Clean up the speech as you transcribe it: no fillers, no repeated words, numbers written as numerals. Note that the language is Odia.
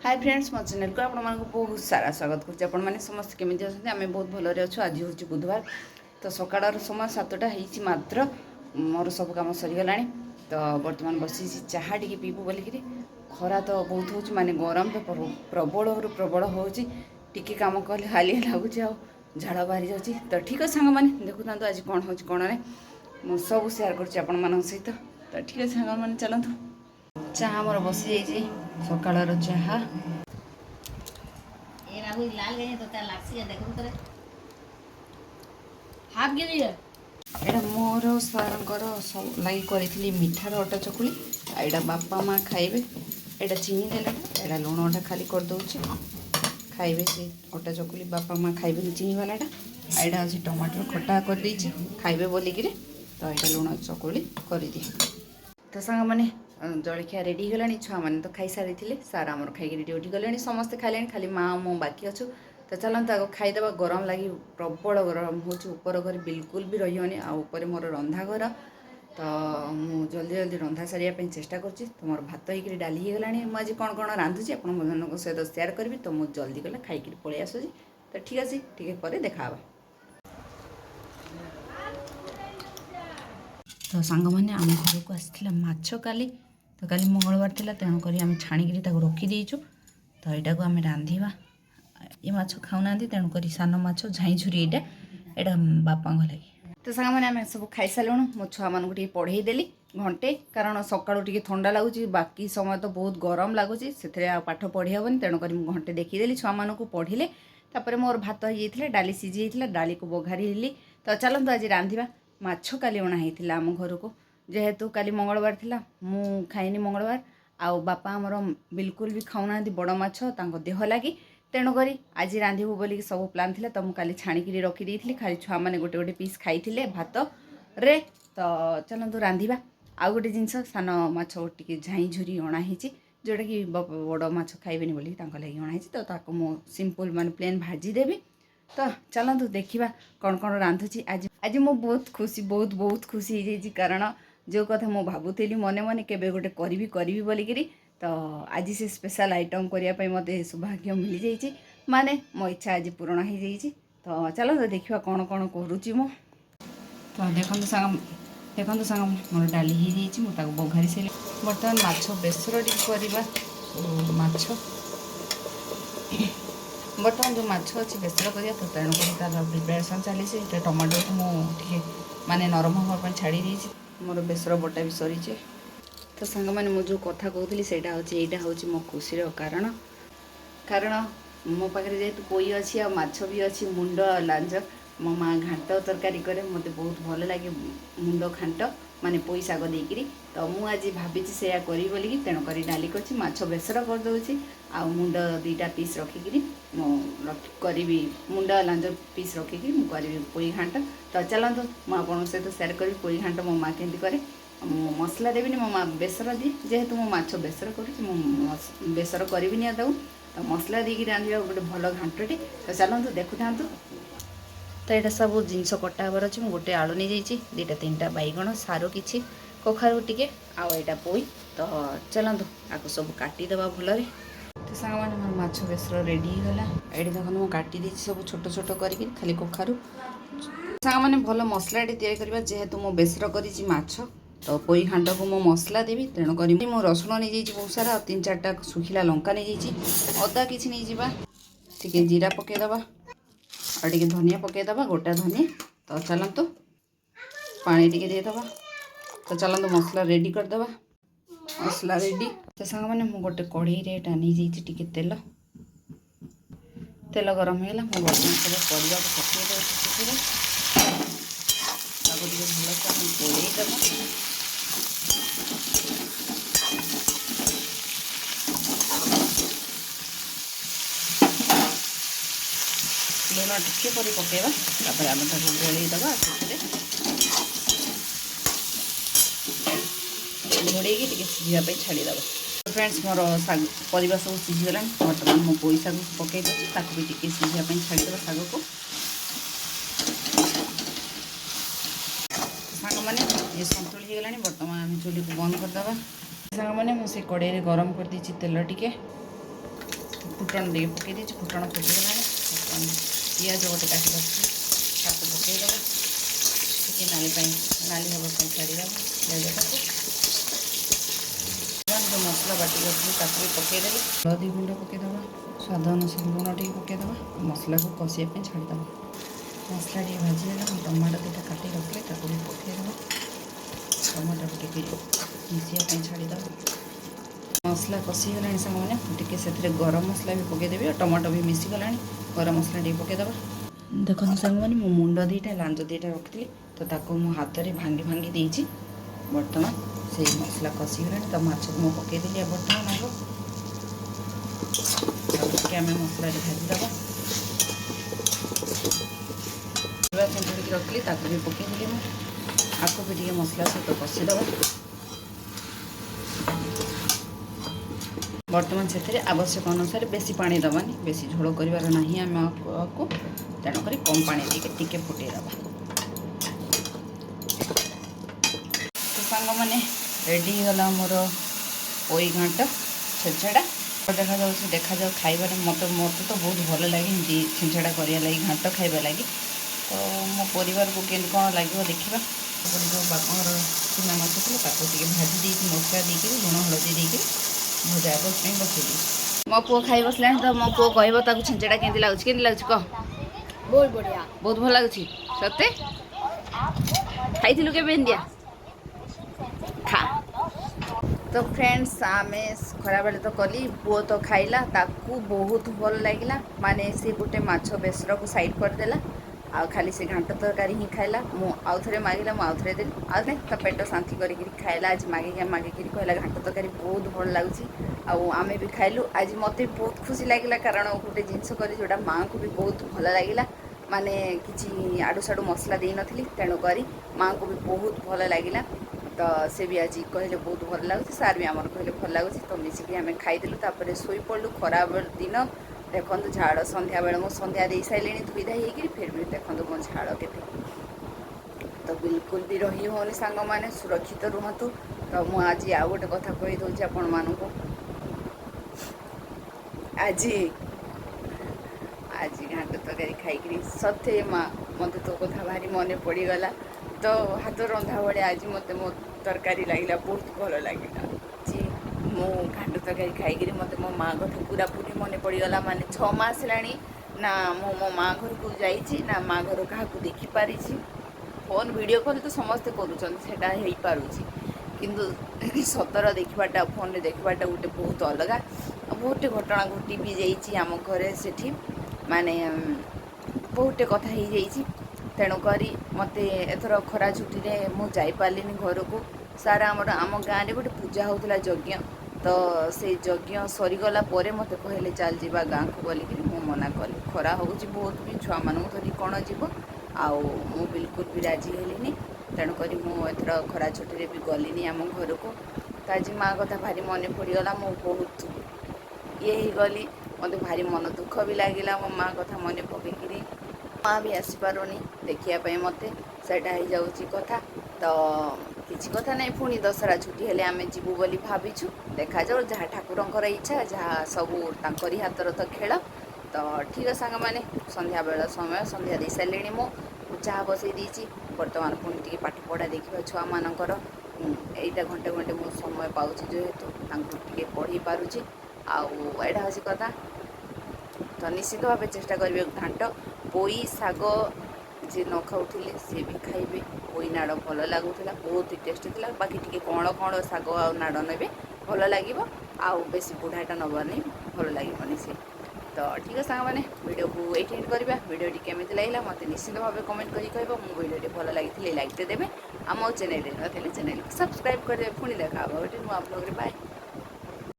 हाय फ्रेंड्स मो चैनल को आपण मानक बहुत सारा स्वागत करछि। आपण माने समस्त केमिति अछथि आमे बहुत भलरे अछु। आज होछि बुधवार तो सकाळर समय 7टा हेछि मात्र मोर सब काम सरी गलानी। तो वर्तमान बसी चाहा टिके पीबू बोलिकरी खरा तो बहुत होछि माने गरम तो प्रबल होछि टिके काम कले हाली लागुछि आ झाड़ा बाहरी जाछि। तो ठीक है सांग माने देखु तांतो आज कोन होछि कोन नै मो सब शेयर करछि आपण मानक सहित। तो ठीक है सांग माने चलंतु चाहा मोर बसी जाइछि सकाळर चाहा ए बाबू लाल गए तो त्या लागसी देखो तरे हाफ गिरी है एटा मोर सारंकर सब लगी करी मिठार अटा चकुली एटा बापा माँ खाइबे। एटा चीनी देला एटा लुण अटा खाली कर दउछि खाइबे से अटा चकुली बापा माँ खाइबे चीनी वालाटा। एटा अछि टमाटर खट्टा कर दैछि खाइबे बोली कि तो एटा लुण चकुली कर दिए। तो सांग माने जलखिया रेडी गलानी छुआ मैंने तो खाई सारी सार आमर खाई ड्यूटी गले समस्ते खाइले खाली माँ मो बाकी अच्छु। तो चलते आगे खाईदे गरम लगी प्रबल गरम होपर घर बिल्कुल भी रही आपर मोर रंधा घर। तो मु जल्दी जल्दी रंधा सारे चेष्टा करुँच। तो मोर भात होकर डाली होगला मुझे कौन कौन रांधुची आप सहित सेयार करी। तो मुझे जल्दी गला खाई पलि आसूँ। तो ठीक अच्छे टे देखा। तो सांग मैंने आम घर को आसाला माछ काली तो काली मंगलवार थिला तेणुक आम छाणिकी रखीदेचु। तो यहाँ को आम रांधिबा ये माछ खाऊना तेणुक सान माछ झाईझुरी यहाँ बापा लगे। तो सांग मैंने आम सब खाई सारूँ मो छुआ मानू पढ़ेदेली घंटे कारण सकाळू टिके ठंडा लगुच बाकी समय तो बहुत गरम लगुच से पाठ पढ़ी हेनी तेणुक घंटे देखीदेली छुआ मानू पढ़िले। तापर मोर भात हो डाली सीझी होता डाली को बघारी। तो चलतु आज रांधिबा माछ काली अणा होता आम घर को जेहेतु काली मंगलवार थिला मु खाइनी मंगलवार आउ बापा आमर बिल्कुल भी खाऊना बड़ माछ देह लगी तेणुक आज रांधबू बोलिक सब प्लान थिला। तो मुझे छाणिकी रखीदी खाली छुआ मैंने गोटे गोटे पीस खाई भात रे। तो चलतु रांधिबा आउ गोटे जिनस सान माछ टी झाईझुरी अणाही जोटा कि बड़ माछ खाइबेनि बोली लगी अणाही। तो ताको मु सिंपल माने प्लेन भाजीदेवी। तो चलतु देखा कौन कौन रांधुची आज आज मु बहुत खुशी बहुत खुशी हो जाइए कारण जो कथा मु भावुली मने मने केबे गोटे करी बोलिकी। तो आज से स्पेशल आइटम करने मत सौभाग्य मिल जाइए माने मो इच्छा आज पूरण हो जाइए। तो चलो देखा कौन कौन करुच्ची मु। तो देखो सांग मोर डाली हो जाइए मुझे बघारी सारे बर्तमान माछ बेसर करवा माछ बर्तमान जो माछ अच्छी बेसर करा। तो तेणुक तार प्रिपेरेसन चली टमाटो को मुझे माने नरम हाँपा छाड़ी मोर बेसर बटा भी सरी। तो सांग मैंने मुझे कथा कहूली से मो खुशी कारण कारण मो पाखे जेहेतु पोई अच्छी माछ भी अच्छी मुंड लांज मो माँ घाट तरकारी करे मत बहुत भल लगे मुंड घाट माने पोई शाग देकरी। तो मुझे आज भावी से बोलिकी तेणुक डाली कर माछ बेसर करदे आ मुंड 2टा पीस रखिकी करी मुंड लांज पीस रखिकी करी पोई घाट। तो चलतु मुझे सहित सेयार करी पोई घाट मो माँ केमती करे मसला देवी मो माँ बेसर दिए जेहेतु मो माछ बेसर कर बेसर करी आदौ। तो मसला देकी रांधा गोटे भल घाटे। तो चलतु देखु था। तो यहाँ सब जिनस कटा हबार अच्छे मुझे गोटे आलू नहीं जाइए 2टा 3टा बैगण सारू कि कखारू टे आईटा पोई। तो चलतु आपको सब काटिदे भलरे। तो सांग मैंने मोर माछ बेसर रेडी होगा ये देखो मुझे काटी सब छोट छोट करके खाली कखारू सांग मैंने भल मसला या जेहेतु मो बेसर करी माछ। तो पोई घाट को मो मसला देवी तेणुक मो रसुण नहीं जाइए बहुत सारा 3-4टा सुखिला लंका नहीं जाइए अदा किसी नहीं जावा टे जीरा पकईदबा और टे धनिया पकईदबा गोटा धनिया। तो चलतु पानी टे देदबा। तो चलतु मसला रेडी करदबा मसला रेडी। तो सांग मैंने मु गोटे कढ़ई रे टानी जाइए टे तेल तेल गरम होगा मो बर्तमान सब परिवा पकईदे भलसे गोलईदबा। लुण टिके पर पकेवा तापर आम गोलईदबा घोड़े टे सीझापी छाड़ीदबा। फ्रेंड्स मोर शाग परिवा सब सीझीगला बर्तमान मो पोई शाग पकई दूसरी भी टे सीझापी छाड़ीदबा शाग को। सांग मैंने ये संतुली होगा बर्तमान आम चूली को बंद करदे। सांग मैंने मुझे कड़े गरम कर दी तेल टिके ଫୁଟଣ ଟିକେ ପକାଇ ଦେଇଛି। ଫୁଟଣ ଫୁଟିଗଲାଣି। ପିଆଜ ଗୋଟେ କାଟି ରଖିଛି ତାକୁ ପକାଇଦେବା। ଟିକେ ନାଲି ହେବା ପାଇଁ ଛାଡ଼ିଦେବା ପିଆଜଟାକୁ। ଯେଉଁ ମସଲା ବାଟି ରଖିଛି ତାକୁ ବି ପକାଇଦେଲି। ହଳଦୀ ଗୁଣ୍ଡ ପକାଇଦେବା, ସ୍ୱାଦ ଅନୁସାରେ ଲୁଣ ଟିକେ ପକାଇଦେବା। ମସଲାକୁ କଷିବା ପାଇଁ ଛାଡ଼ିଦେବା। ମସଲା ଟିକେ ଭାଜିଗଲା। ମୁଁ ଟମାଟୋ ଦୁଇଟା କାଟି ରଖିଲି ତାକୁ ବି ପକାଇଦେବା। ଟମାଟୋ ଟିକେ ମିଶିବା ପାଇଁ ଛାଡ଼ିଦେବା। ମସଲା କଷିଗଲାଣି ସାଙ୍ଗମାନେ, ଟିକେ ସେଥିରେ ଗରମ ମସଲା ବି ପକାଇଦେବି। ଆଉ ଟମାଟୋ ବି ମିଶିଗଲାଣି। ଗରମ ମସଲା ଟିକେ ପକାଇଦେବା। ଦେଖନ୍ତୁ ସାଙ୍ଗମାନେ, ମୁଁ ମୁଣ୍ଡ ଦୁଇଟା ଲାଞ୍ଜ ଦୁଇଟା ରଖିଥିଲି, ତ ତାକୁ ମୁଁ ହାତରେ ଭାଙ୍ଗି ଦେଇଛି। ବର୍ତ୍ତମାନ ସେଇ ମସଲା କଷିଗଲାଣି, ତ ମାଛକୁ ମୁଁ ପକାଇଦେଲି। ବର୍ତ୍ତମାନ ଆଗ ତାକୁ ଟିକେ ଆମେ ମସଲାରେ ଭାଜିଦେବା। ଚିଙ୍ଗୁଡ଼ିକି ରଖିଲି ତାକୁ ବି ପକାଇଦେଲି। ମୁଁ ଆକୁ ବି ଟିକେ ମସଲା ସହିତ କଷିଦେବା। ବର୍ତ୍ତମାନ ସେଥିରେ ଆବଶ୍ୟକ ଅନୁସାରେ ବେଶୀ ପାଣି ଦେବାନି, ବେଶୀ ଝୋଳ କରିବାର ନାହିଁ ଆମେ ଆକୁ, ତେଣୁକରି କମ୍ ପାଣି ଦେଇକି ଟିକେ ଫୁଟାଇଦେବା। ତ ସାଙ୍ଗମାନେ ରେଡ଼ି ହେଇଗଲା ମୋର ପୋଇ ଘାଣ୍ଟ ଛେଞ୍ଚଡ଼ା। ଦେଖାଯାଉ ଖାଇବାରେ ମୋତେ ତ ବହୁତ ଭଲ ଲାଗେ ଏମିତି ଛେଞ୍ଚଡ଼ା କରିବା ଲାଗି, ଘାଣ୍ଟ ଖାଇବା ଲାଗି। ତ ମୋ ପରିବାରକୁ କେମିତି କ'ଣ ଲାଗିବ ଦେଖିବା। ତାପରେ ଯେଉଁ ବାପାଙ୍କର ଚୁନା ମାଛ ଥିଲା ତାକୁ ଟିକେ ଭାଜି ଦେଇକି ମସଲା ଦେଇକିରି ଲୁଣ ହଳଦୀ ଦେଇକି ଭଜା ହେବା ପାଇଁ ବସେଇ ଦେଇଛି। ମୋ ପୁଅ ଖାଇ ବସିଲାଣି, ତ ମୋ ପୁଅ କହିବ ତାକୁ ଛେଞ୍ଚଡ଼ା କେମିତି ଲାଗୁଛି କହ। ବହୁତ ବଢ଼ିଆ। ବହୁତ ଭଲ ଲାଗୁଛି ସତେ। ଖାଇଥିଲୁ କେବେ ଏମିତିଆ? ଖା। ତ ଫ୍ରେଣ୍ଡସ୍, ଆମେ ଖରାବେଳେ ତ କଲି, ପୁଅ ତ ଖାଇଲା, ତାକୁ ବହୁତ ଭଲ ଲାଗିଲା। ମାନେ ସେ ଗୋଟେ ମାଛ ବେସରକୁ ସାଇଡ଼୍ କରିଦେଲା, ଆଉ ଖାଲି ସେ ଘାଣ୍ଟ ତରକାରୀ ହିଁ ଖାଇଲା। ମୁଁ ଆଉଥରେ ମାଗିଲା, ମୁଁ ଆଉଥରେ ଦେଲି। ଆଉ ନାଇଁ, ତା ପେଟ ଶାନ୍ତି କରିକିରି ଖାଇଲା। ଆଜି ମାଗିକିରି କହିଲା ଘାଣ୍ଟ ତରକାରୀ ବହୁତ ଭଲ ଲାଗୁଛି। ଆଉ ଆମେ ବି ଖାଇଲୁ। ଆଜି ମୋତେ ବହୁତ ଖୁସି ଲାଗିଲା, କାରଣ ଗୋଟେ ଜିନିଷ କରି ଯେଉଁଟା ମାଆଙ୍କୁ ବି ବହୁତ ଭଲ ଲାଗିଲା। ମାନେ କିଛି ଆଡ଼ୁ ସାଡ଼ୁ ମସଲା ଦେଇନଥିଲି, ତେଣୁକରି ମାଆଙ୍କୁ ବି ବହୁତ ଭଲ ଲାଗିଲା। ତ ସେ ବି ଆଜି କହିଲେ ବହୁତ ଭଲ ଲାଗୁଛି, ସାର୍ ବି ଆମର କହିଲେ ଭଲ ଲାଗୁଛି। ତ ମିଶିକି ଆମେ ଖାଇଦେଲୁ, ତାପରେ ଶୋଇପଡ଼ିଲୁ। ଖରାବେଳ ଦିନ ଦେଖନ୍ତୁ ଝାଳ, ସନ୍ଧ୍ୟାବେଳେ ମୁଁ ସନ୍ଧ୍ୟା ଦେଇ ସାରିଲିଣି ଧୋଇ ଧାଇ ହେଇକିରି, ଫିର୍ ବି ଦେଖନ୍ତୁ ମୋ ଝାଳ କେତେ। ତ ବିଲକୁଲ ବି ରହି ହେଉନି ସାଙ୍ଗମାନେ, ସୁରକ୍ଷିତ ରୁହନ୍ତୁ। ତ ମୁଁ ଆଜି ଆଉ ଗୋଟେ କଥା କହିଦେଉଛି ଆପଣମାନଙ୍କୁ। ଆଜି ଘାଣ୍ଟ ତରକାରୀ ଖାଇକିରି ସତେ ମା, ମୋତେ ତୋ କଥା ଭାରି ମନେ ପଡ଼ିଗଲା। ତ ହାତ ରନ୍ଧା ଭଳିଆ ଆଜି ମୋତେ ମୋ ତରକାରୀ ଲାଗିଲା, ବହୁତ ଭଲ ଲାଗିଲା। ମୁଁ ଘାଣ୍ଟ ତରକାରୀ ଖାଇକିରି ମୋତେ ମୋ ମାଆ କଥା ପୁରାପୁରି ମନେ ପଡ଼ିଗଲା। ମାନେ 6 ମାସ ହେଲାଣି ନା ମୁଁ ମୋ ମାଆ ଘରକୁ ଯାଇଛି, ନା ମାଆ ଘର କାହାକୁ ଦେଖିପାରିଛି। ଫୋନ୍ ଭିଡ଼ିଓ କଲ୍ ତ ସମସ୍ତେ କରୁଛନ୍ତି, ସେଇଟା ହେଇପାରୁଛି, କିନ୍ତୁ ସତର ଦେଖିବାଟା, ଫୋନ୍ରେ ଦେଖିବାଟା ଗୋଟେ ବହୁତ ଅଲଗା। ବହୁତଟେ ଘଟଣା ଘଟି ବି ଯାଇଛି ଆମ ଘରେ। ସେଠି ମାନେ ବହୁତଟେ କଥା ହେଇଯାଇଛି। ତେଣୁକରି ମୋତେ ଏଥର ଖରା ଛୁଟିରେ ମୁଁ ଯାଇପାରିଲିନି ଘରକୁ। ସାରା ଆମ ଗାଁରେ ଗୋଟେ ପୂଜା ହେଉଥିଲା, ଯଜ୍ଞ। ତ ସେଇ ଯଜ୍ଞ ସରିଗଲା ପରେ ମୋତେ କହିଲେ ଚାଲ ଯିବା ଗାଁକୁ ବୋଲିକିରି। ମୁଁ ମନା କଲି, ଖରା ହେଉଛି ବହୁତ ବି, ଛୁଆମାନଙ୍କୁ ଧରି କ'ଣ ଯିବ। ଆଉ ମୁଁ ବିଲକୁଲ ବି ରାଜି ହେଲିନି। ତେଣୁକରି ମୁଁ ଏଥର ଖରା ଛୁଟିରେ ବି ଗଲିନି ଆମ ଘରକୁ। ତ ଆଜି ମାଆ କଥା ଭାରି ମନେ ପଡ଼ିଗଲା। ମୁଁ ବହୁତ ହେଇଗଲି, ମୋତେ ଭାରି ମନ ଦୁଃଖ ବି ଲାଗିଲା ମୋ ମାଆ କଥା ମନେ ପକେଇକିରି। ମାଆ ବି ଆସିପାରୁନି ଦେଖିବା ପାଇଁ ମୋତେ, ସେଇଟା ହେଇଯାଉଛି କଥା। ତ କିଛି କଥା ନାହିଁ, ପୁଣି ଦଶହରା ଛୁଟି ହେଲେ ଆମେ ଯିବୁ ବୋଲି ଭାବିଛୁ। ଦେଖାଯାଉ, ଯାହା ଠାକୁରଙ୍କର ଇଚ୍ଛା, ଯାହା ସବୁ ତାଙ୍କରି ହାତର ତ ଖେଳ। ତ ଠିକ୍ ଅଛି ସାଙ୍ଗମାନେ, ସନ୍ଧ୍ୟାବେଳ ସମୟ, ସନ୍ଧ୍ୟା ଦେଇ ସାରିଲିଣି। ମୁଁ ଚାହା ବସେଇ ଦେଇଛି। ବର୍ତ୍ତମାନ ପୁଣି ଟିକେ ପାଠ ପଢ଼ା ଦେଖିବା ଛୁଆମାନଙ୍କର। ଏଇଟା ଘଣ୍ଟେ ମୁଁ ସମୟ ପାଉଛି, ଯେହେତୁ ତାଙ୍କୁ ଟିକେ ପଢ଼େଇ ପାରୁଛି। ଆଉ ଏଇଟା ହେଉଛି କଥା। ତ ନିଶ୍ଚିତ ଭାବେ ଚେଷ୍ଟା କରିବେ ଘାଣ୍ଟ ପୋଇ ଶାଗ ଯିଏ ନ ଖାଉଥିଲେ ସିଏ ବି ଖାଇବେ। ପୋଇ ନାଡ଼ ଭଲ ଲାଗୁଥିଲା, ବହୁତ ଟେଷ୍ଟି ଥିଲା। ବାକି ଟିକେ କଅଁଳ ଶାଗ ଆଉ ନାଡ଼ ନେବେ, ଭଲ ଲାଗିବ। ଆଉ ବେଶୀ ବୁଢ଼ାଟା ନେବନି, ଭଲ ଲାଗିବନି ସେ। ତ ଠିକ୍ ଅଛି ସାଙ୍ଗମାନେ, ଭିଡ଼ିଓକୁ ଏଇଠି ଏଣ୍ଡ୍ କରିବା। ଭିଡ଼ିଓଟି କେମିତି ଲାଗିଲା ମୋତେ ନିଶ୍ଚିତ ଭାବେ କମେଣ୍ଟ କରି କହିବ। ମୋ ଭିଡ଼ିଓଟି ଭଲ ଲାଗିଥିଲେ ଲାଇକ୍ଟେ ଦେବେ। ଆମ ଚ୍ୟାନେଲରେ ନଥିଲେ ଚ୍ୟାନେଲକୁ ସବସ୍କ୍ରାଇବ୍ କରିଦେବେ। ପୁଣି ଦେଖା ହେବ ଗୋଟେ ନୂଆ ବ୍ଲଗ୍ରେ। ବାଏ।